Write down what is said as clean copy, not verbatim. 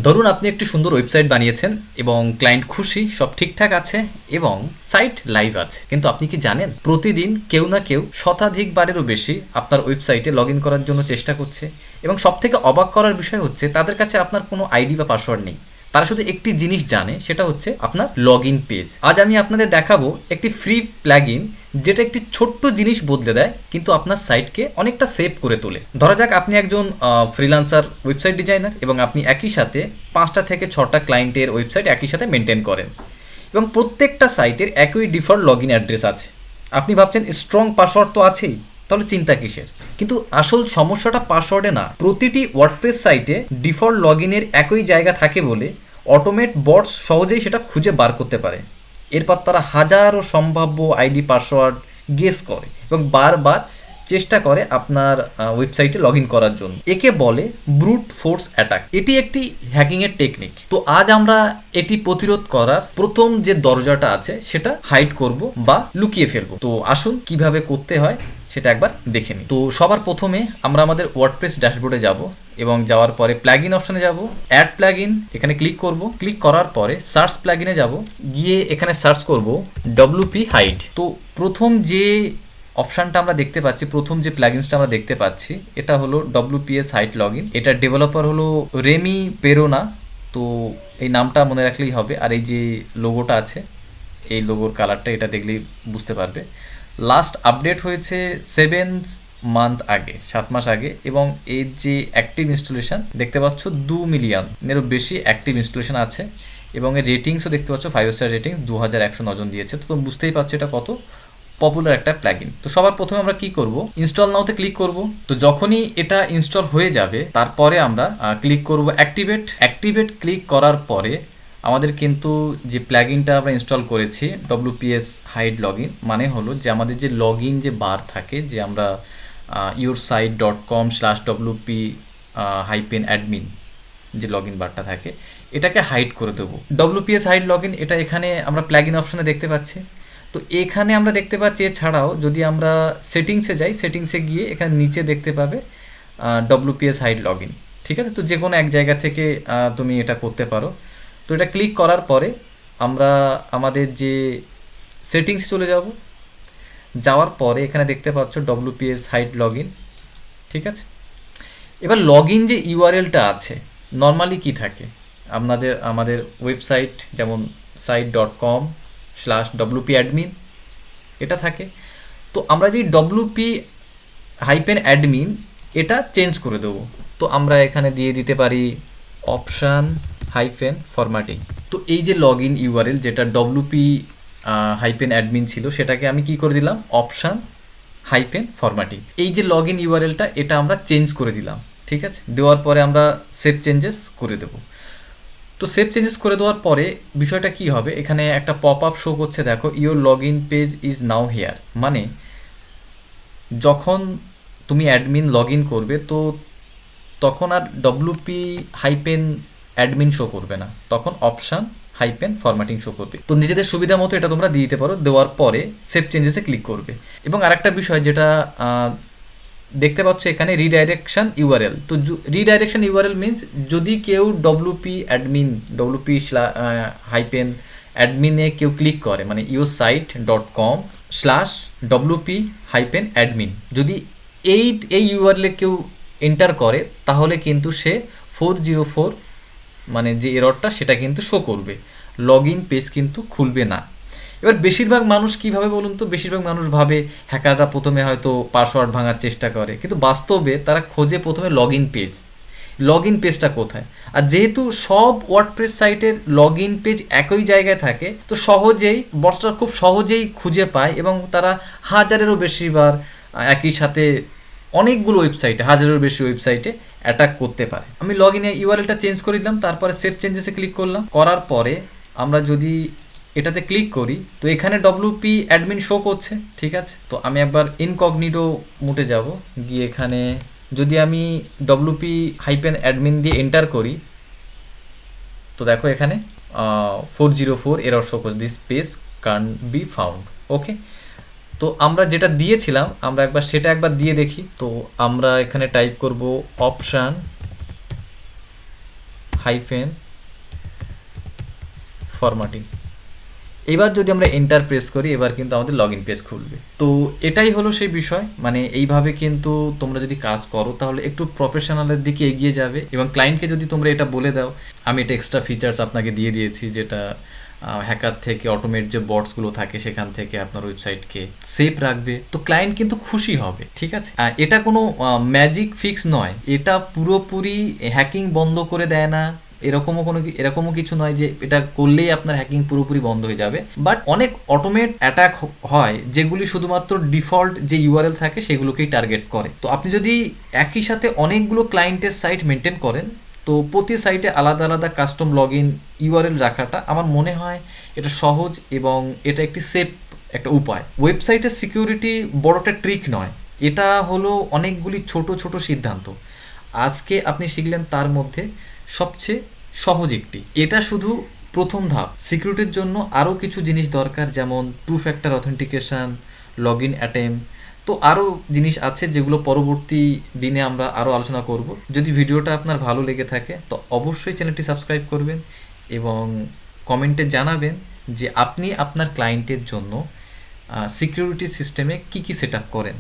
ধরুন আপনি একটি সুন্দর ওয়েবসাইট বানিয়েছেন এবং ক্লায়েন্ট খুশি, সব ঠিকঠাক আছে এবং সাইট লাইভ আছে, কিন্তু আপনি কি জানেন প্রতিদিন কেউ না কেউ শতাধিকবারেরও বেশি আপনার ওয়েবসাইটে লগ ইন করার জন্য চেষ্টা করছে এবং সব থেকে অবাক করার বিষয় হচ্ছে তাদের কাছে আপনার কোনো আইডি বা পাসওয়ার্ড নেই। তারা শুধু একটি জিনিস জানে, সেটা হচ্ছে আপনার লগ ইন পেজ। আজ আমি আপনাদের দেখাবো একটি ফ্রি প্লাগইন যেটা একটি ছোট্ট জিনিস বদলে দেয় কিন্তু আপনার সাইটকে অনেকটা সেভ করে তোলে। ধরা যাক আপনি একজন ফ্রিল্যান্সার ওয়েবসাইট ডিজাইনার এবং আপনি একই সাথে 5টা থেকে 6টা ক্লায়েন্টের ওয়েবসাইট একই সাথে মেনটেন করেন এবং প্রত্যেকটা সাইটের একই ডিফল্ট লগ ইন অ্যাড্রেস আছে। আপনি ভাবছেন স্ট্রং পাসওয়ার্ড তো আছেই, তাহলে চিন্তা কিসের? কিন্তু আসল সমস্যাটা পাসওয়ার্ডে না, প্রতিটি ওয়ার্ডপ্রেস সাইটে ডিফল্ট লগ ইনের একই জায়গা থাকে বলে অটোমেট বটস সহজেই সেটা খুঁজে বার করতে পারে। এরপর তারা হাজারো সম্ভাব্য আইডি পাসওয়ার্ড গেস করে এবং বারবার চেষ্টা করে আপনার ওয়েবসাইটে লগ ইন করার জন্য। একে বলে ব্রুট ফোর্স অ্যাটাক। এটি একটি হ্যাকিংয়ের টেকনিক। তো আজ আমরা এটি প্রতিরোধ করার প্রথম যে দরজাটা আছে সেটা হাইড করব বা লুকিয়ে ফেলবো। তো আসুন কিভাবে করতে হয় সেটা একবার দেখে নিই। তো সবার প্রথমে আমরা আমাদের ওয়ার্ডপ্রেস ড্যাশবোর্ডে যাব এবং যাওয়ার পরে প্লাগইন অপশনে যাব, অ্যাড প্লাগইন এখানে ক্লিক করব। ক্লিক করার পরে সার্চ প্লাগইনে যাব, গিয়ে এখানে সার্চ করব ডব্লিউপি হাইড। তো প্রথম যে অপশানটা আমরা দেখতে পাচ্ছি, প্রথম যে প্লাগইনসটা আমরা দেখতে পাচ্ছি, এটা হলো ডব্লিউপিএস হাইড লগইন। এটার ডেভেলপার হলো রেমি পেরোনা। তো এই নামটা মনে রাখলেই হবে। আর এই যে লোগোটা আছে, এই লোগোর কালারটা এটা দেখলেই বুঝতে পারবে। লাস্ট আপডেট হয়েছে 7 মান্থ আগে, 7 মাস আগে। এবং এর যে অ্যাক্টিভ ইনস্টলেশন দেখতে পাচ্ছ 2 মিলিয়নেরও বেশি অ্যাক্টিভ ইনস্টলেশন আছে এবং এর রেটিংসও দেখতে পাচ্ছ 5 স্টার রেটিংস, 2109 জন দিয়েছে। তো তুমি বুঝতেই পারছো এটা কত পপুলার একটা প্লাগইন। তো সবার প্রথমে আমরা কি করব, ইনস্টল নাওতে ক্লিক করব। তো যখনই এটা ইনস্টল হয়ে যাবে তারপরে আমরা ক্লিক করব অ্যাক্টিভেট ক্লিক করার পরে আমাদের কিন্তু যে প্লাগইনটা আমরা ইনস্টল করেছি ডব্লিউপিএস হাইড লগইন, মানে হলো যে আমাদের যে লগইন যে বার থাকে, যে আমরা yoursite.com/wp-admin যে লগইন বারটা থাকে, এটাকে হাইড করে দেবো। ডব্লিউপিএস হাইড লগইন এটা এখানে আমরা প্লাগইন অপশনে দেখতে পাচ্ছি। তো এখানে আমরা দেখতে পাচ্ছি এছাড়াও যদি আমরা সেটিংসে যাই, সেটিংসে গিয়ে এখানে নিচে দেখতে পাবে ডব্লিউপিএস হাইড লগইন। ঠিক আছে, তো যে কোনো এক জায়গা থেকে তুমি এটা করতে পারো। তো এটা ক্লিক করার পরে আমরা আমাদের যে সেটিংসে চলে যাব, যাওয়ার পরে এখানে দেখতে পাচ্ছ ডব্লিউপিএস হাইড লগইন। ঠিক আছে, এবার লগইন যে ইউআরএলটা আছে নর্মালি কি থাকে, আমাদের ওয়েবসাইট যেমন site.com/wp-admin এটা থাকে। তো আমরা যে wp-admin এটা চেঞ্জ করে দেবো। তো আমরা এখানে দিয়ে দিতে পারি option-formatting। তো এই যে লগ ইন ইউআরএল যেটা wp-admin ছিল, সেটাকে আমি কি করে দিলাম, option-formatting। এই যে লগ ইন ইউআরএলটা এটা আমরা চেঞ্জ করে দিলাম। ঠিক আছে, দেওয়ার পরে আমরা সেভ চেঞ্জেস করে দেবো। তো সেভ চেঞ্জেস করে দেওয়ার পরে বিষয়টা কি হবে, এখানে একটা পপ আপ শো করছে, দেখো your log in page is now here. মানে যখন তুমি অ্যাডমিন লগ ইন করবে তো তখন আর wp-admin শো করবে না, তখন option-formatting শো করবে। তো নিজেদের সুবিধা মতো এটা তোমরা দিয়ে দিতে পারো। দেওয়ার পরে সেভ চেঞ্জেসে ক্লিক করবে। এবং আরেকটা বিষয় যেটা দেখতে পাচ্ছ এখানে রিডাইরেকশন ইউআরএল। তো রিডাইরেকশন ইউআরএল মিনস যদি কেউ wp-admin কেউ ক্লিক করে, মানে yoursite.com/wp-admin যদি এই ইউআরএলে কেউ এন্টার করে তাহলে কিন্তু সে 404 মানে যে এররটা সেটা কিন্তু শো করবে, লগ ইন পেজ কিন্তু খুলবে না। এবার বেশিরভাগ মানুষ কীভাবে বলুন তো, বেশিরভাগ মানুষ ভাবে হ্যাকাররা প্রথমে হয়তো পাসওয়ার্ড ভাঙার চেষ্টা করে, কিন্তু বাস্তবে তারা খোঁজে প্রথমে লগ ইন পেজটা কোথায়। আর যেহেতু সব ওয়ার্ডপ্রেস সাইটের লগ ইন পেজ একই জায়গায় থাকে, তো সহজেই বটসরা খুব সহজেই খুঁজে পায় এবং তারা হাজারেরও বেশিবার একই সাথে অনেকগুলো ওয়েবসাইটে, হাজারেরও বেশি ওয়েবসাইটে অ্যাটাক করতে পারে। আমি লগ ইনে ইউআরএলটা চেঞ্জ করে দিলাম, তারপরে সেভ চেঞ্জেসে ক্লিক করলাম। করার পরে আমরা যদি এটাতে ক্লিক করি তো এখানে wp-admin শো করছে। ঠিক আছে, তো আমি একবার ইনকগনিটো মুটে যাব, গিয়ে এখানে যদি আমি wp-admin দিয়ে এন্টার করি তো দেখো এখানে 404 এরর শো করছে, this page can be found. Okay, তো আমরা যেটা দিয়েছিলাম আমরা সেটা একবার দিয়ে দেখি। তো আমরা এখানে টাইপ করব option হাইফেন ফরম্যাটিং। এবার যদি আমরা এন্টার প্রেস করি, এবার কিন্তু আমাদের লগ ইন পেজ খুলবে। তো এটাই হলো সেই বিষয়, মানে এইভাবে কিন্তু তোমরা যদি কাজ করো তাহলে একটু প্রফেশনালের দিকে এগিয়ে যাবে। এবং ক্লায়েন্টকে যদি তোমরা এটা বলে দাও, আমি এটা এক্সট্রা ফিচার্স আপনাকে দিয়ে দিয়েছি, যেটা হ্যাকার থেকে অটোমেট যে বটসগুলো থাকে সেখান থেকে আপনার ওয়েবসাইটকে সেফ রাখবে, তো ক্লায়েন্ট কিন্তু খুশি হবে। ঠিক আছে, এটা কোনো ম্যাজিক ফিক্স নয়, এটা পুরোপুরি হ্যাকিং বন্ধ করে দেয় না, এরকমও কিছু নয় যে এটা করলেই আপনার হ্যাকিং পুরোপুরি বন্ধ হয়ে যাবে। বাট অনেক অটোমেট অ্যাটাক হয় যেগুলি শুধুমাত্র ডিফল্ট যে ইউআরএল থাকে সেগুলোকেই টার্গেট করে। তো আপনি যদি একই সাথে অনেকগুলো ক্লায়েন্টের সাইট মেনটেন করেন, তো প্রতি সাইটে আলাদা আলাদা কাস্টম লগ ইন ইউআরএল রাখাটা আমার মনে হয় এটা সহজ এবং এটা একটি সেফ একটা উপায়। ওয়েবসাইটের সিকিউরিটি বড় একটা ট্রিক নয়, এটা হলো অনেকগুলি ছোট ছোট সিদ্ধান্ত। আজকে আপনি শিখলেন তার মধ্যে সবচেয়ে সহজ একটি। এটা শুধু প্রথম ধাপ। সিকিউরিটির জন্য আরও কিছু জিনিস দরকার, যেমন two factor authentication, log in attempt. তো আরও জিনিস আছে যেগুলো পরবর্তী দিনে আমরা আরও আলোচনা করব। যদি ভিডিওটা আপনার ভালো লেগে থাকে তো অবশ্যই চ্যানেলটি সাবস্ক্রাইব করবেন এবং কমেন্টে জানাবেন যে আপনি আপনার ক্লায়েন্টের জন্য সিকিউরিটি সিস্টেমে কী কী সেট আপ করেন।